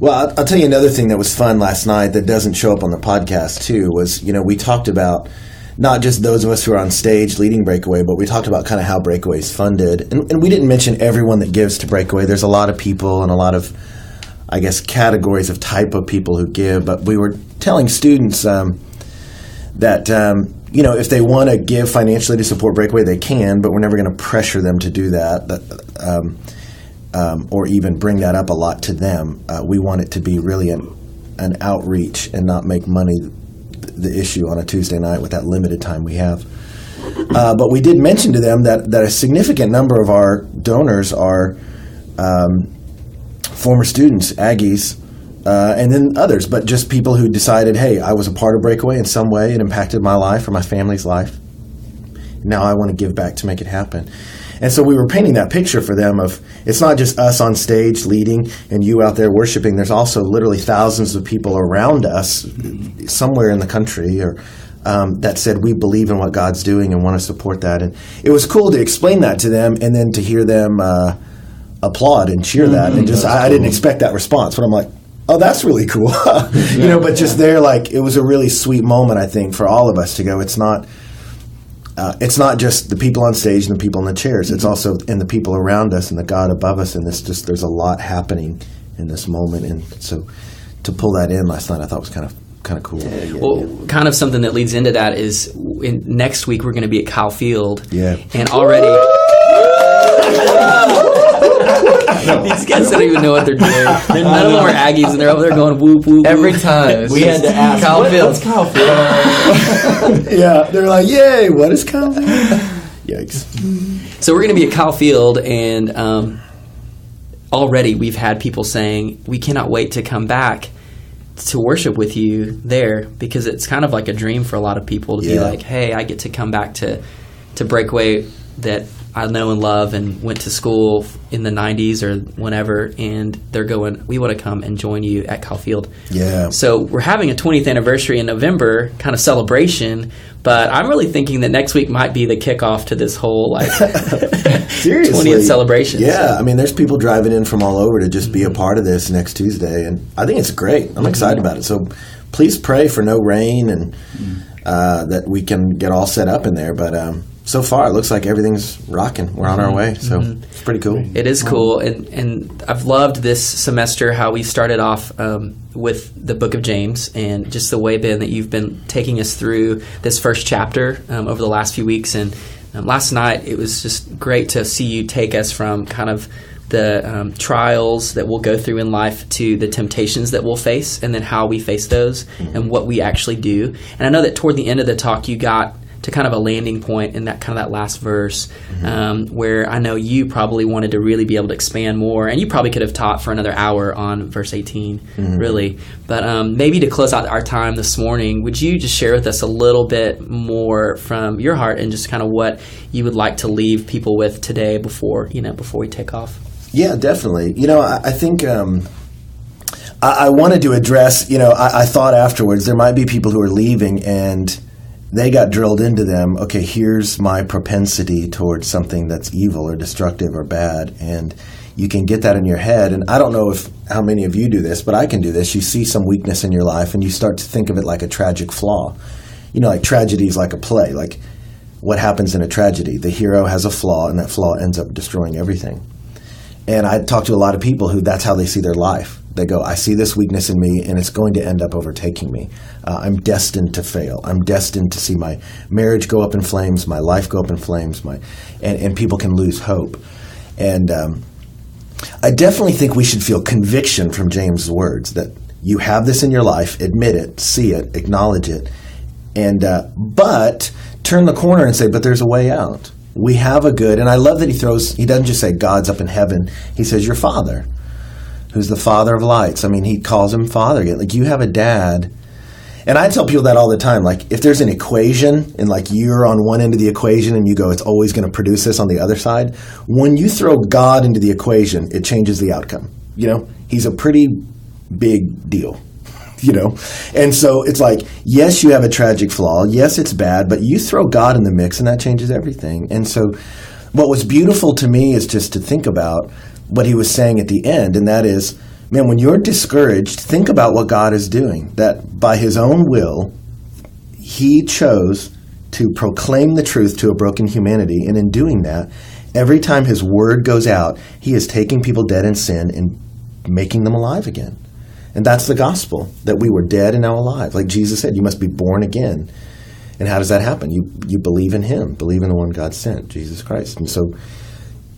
E: Well, I'll tell you another thing that was fun last night that doesn't show up on the podcast too was, we talked about not just those of us who are on stage leading Breakaway, but we talked about kind of how Breakaway is funded. And we didn't mention everyone that gives to Breakaway. There's a lot of people and a lot of, I guess, categories of type of people who give. But we were telling students that, if they want to give financially to support Breakaway, they can, but we're never going to pressure them to do that. Or even bring that up a lot to them. We want it to be really an outreach and not make money the issue on a Tuesday night with that limited time we have. But we did mention to them that a significant number of our donors are former students, Aggies, and then others, but just people who decided, hey, I was a part of Breakaway in some way. It impacted my life or my family's life. Now I want to give back to make it happen. And so we were painting that picture for them of, it's not just us on stage leading and you out there worshiping. There's also literally thousands of people around us somewhere in the country or that said, we believe in what God's doing and want to support that. And it was cool to explain that to them and then to hear them applaud and cheer that. And just, I didn't expect that response, but I'm like, oh, that's really cool. You know, but just there, like, it was a really sweet moment, I think, for all of us to go, it's not just the people on stage and the people in the chairs. It's also in the people around us and the God above us. And there's a lot happening in this moment. And so to pull that in last night, I thought was kind of cool.
A: Well, kind of something that leads into that is next week we're going to be at Kyle Field.
E: Yeah.
A: And already... These guys don't even know what they're doing. None of them are Aggies, and they're over there going whoop, whoop, whoop.
F: Every time.
A: We had to ask,
F: Kyle Field.
A: what's Kyle Field?
E: Yeah, they're like, yay, what is Kyle Field? Yikes.
A: So we're going to be at Kyle Field, and already we've had people saying, we cannot wait to come back to worship with you there, because it's kind of like a dream for a lot of people to be like, hey, I get to come back to Breakaway that I know and love and went to school in the 90s or whenever, and they're going, we want to come and join you at Kyle Field.
E: Yeah.
A: So we're having a 20th anniversary in November kind of celebration, but I'm really thinking that next week might be the kickoff to this whole like
E: Seriously.
A: 20th celebration.
E: Yeah,
A: So.
E: I mean, there's people driving in from all over to just be a part of this next Tuesday, and I think it's great. I'm excited about it. So please pray for no rain and that we can get all set up in there, but so far, it looks like everything's rocking. We're on our way, so it's pretty cool.
A: It is cool, and I've loved this semester how we started off with the book of James, and just the way, Ben, that you've been taking us through this first chapter over the last few weeks. And last night, it was just great to see you take us from kind of the trials that we'll go through in life to the temptations that we'll face, and then how we face those and what we actually do. And I know that toward the end of the talk, you got to kind of a landing point in that kind of that last verse where I know you probably wanted to really be able to expand more, and you probably could have taught for another hour on verse 18, really. But maybe to close out our time this morning, would you just share with us a little bit more from your heart and just kind of what you would like to leave people with today before we take off?
E: Yeah, definitely. You know, I think I wanted to address, I thought afterwards there might be people who are leaving and they got drilled into them, okay, here's my propensity towards something that's evil or destructive or bad, and you can get that in your head. And I don't know how many of you do this, but I can do this. You see some weakness in your life, and you start to think of it like a tragic flaw. Like tragedy is like a play. Like, what happens in a tragedy? The hero has a flaw, and that flaw ends up destroying everything. And I talk to a lot of people who that's how they see their life. They go, I see this weakness in me, and it's going to end up overtaking me. I'm destined to fail. I'm destined to see my marriage go up in flames, my life go up in flames, and people can lose hope. And I definitely think we should feel conviction from James' words, that you have this in your life, admit it, see it, acknowledge it, and but turn the corner and say, but there's a way out. We have a good, and I love that he doesn't just say God's up in heaven. He says your Father, who's the Father of lights. I mean, he calls him Father again. Like, you have a dad. And I tell people that all the time. Like, if there's an equation and like you're on one end of the equation and you go, it's always going to produce this on the other side. When you throw God into the equation, it changes the outcome. He's a pretty big deal. And so it's like, yes, you have a tragic flaw. Yes, it's bad, but you throw God in the mix and that changes everything. And so what was beautiful to me is just to think about what he was saying at the end, and that is, man, when you're discouraged, think about what God is doing, that by his own will, he chose to proclaim the truth to a broken humanity, and in doing that, every time his word goes out, he is taking people dead in sin and making them alive again. And that's the gospel, that we were dead and now alive. Like Jesus said, you must be born again. And how does that happen? You believe in him, believe in the one God sent, Jesus Christ. And so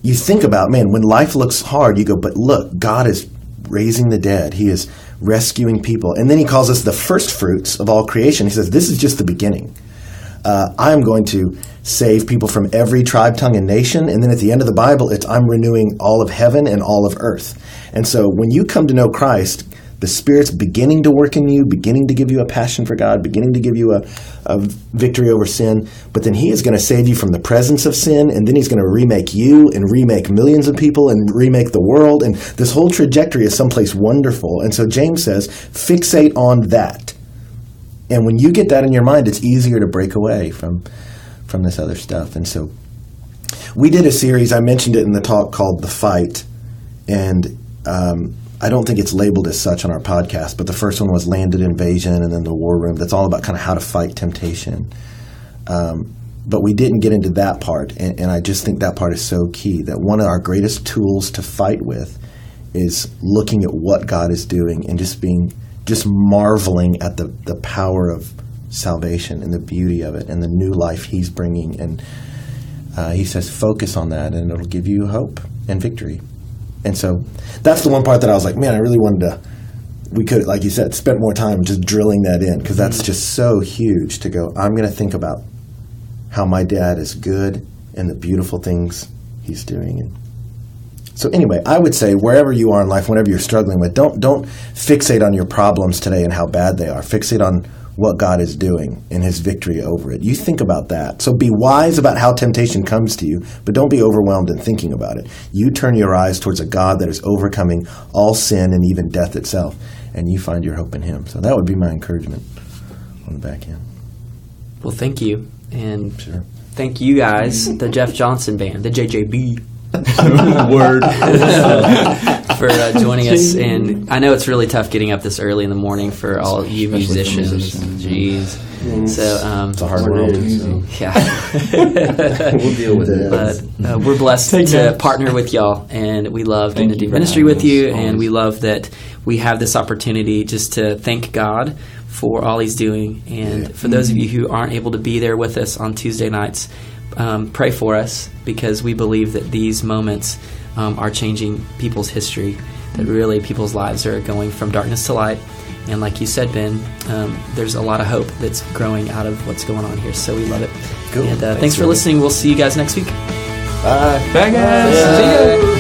E: you think about, man, when life looks hard, you go, but look, God is raising the dead. He is rescuing people. And then he calls us the first fruits of all creation. He says, this is just the beginning. I'm going to save people from every tribe, tongue, and nation. And then at the end of the Bible, I'm renewing all of heaven and all of earth. And so when you come to know Christ, the Spirit's beginning to work in you, beginning to give you a passion for God, beginning to give you a victory over sin. But then he is going to save you from the presence of sin, and then he's going to remake you and remake millions of people and remake the world. And this whole trajectory is someplace wonderful. And so James says, fixate on that. And when you get that in your mind, it's easier to break away from this other stuff. And so we did a series, I mentioned it in the talk, called The Fight. And I don't think it's labeled as such on our podcast, but the first one was Landed Invasion, and then the War Room. That's all about kind of how to fight temptation. But we didn't get into that part, and I just think that part is so key, that one of our greatest tools to fight with is looking at what God is doing and just marveling at the power of salvation and the beauty of it and the new life he's bringing. And he says, focus on that, and it'll give you hope and victory. And so that's the one part that I was like, man, I really wanted we could, like you said, spend more time just drilling that in, because that's just so huge to go, I'm going to think about how my dad is good and the beautiful things he's doing. And so anyway, I would say wherever you are in life, whatever you're struggling with, don't fixate on your problems today and how bad they are. Fixate on what God is doing and his victory over it. You think about that. So be wise about how temptation comes to you, but don't be overwhelmed in thinking about it. You turn your eyes towards a God that is overcoming all sin and even death itself, and you find your hope in him. So that would be my encouragement on the back end.
A: Well, thank you. And thank you guys, the Jeff Johnson Band, the JJB.
F: Word.
A: For joining us. And I know it's really tough getting up this early in the morning for all you musicians. Jeez. So
E: it's a hard world.
A: Yeah.
F: We'll deal with it.
A: But we're blessed to partner with y'all, and we love getting to do ministry with you, and we love that we have this opportunity just to thank God for all he's doing. And for those of you who aren't able to be there with us on Tuesday nights, pray for us, because we believe that these moments are changing people's history, that really people's lives are going from darkness to light. And like you said, Ben, there's a lot of hope that's growing out of what's going on here. So we love it.
E: Cool.
A: And thanks for listening. We'll see you guys next week.
E: Bye.
C: Bye, guys.
A: See ya.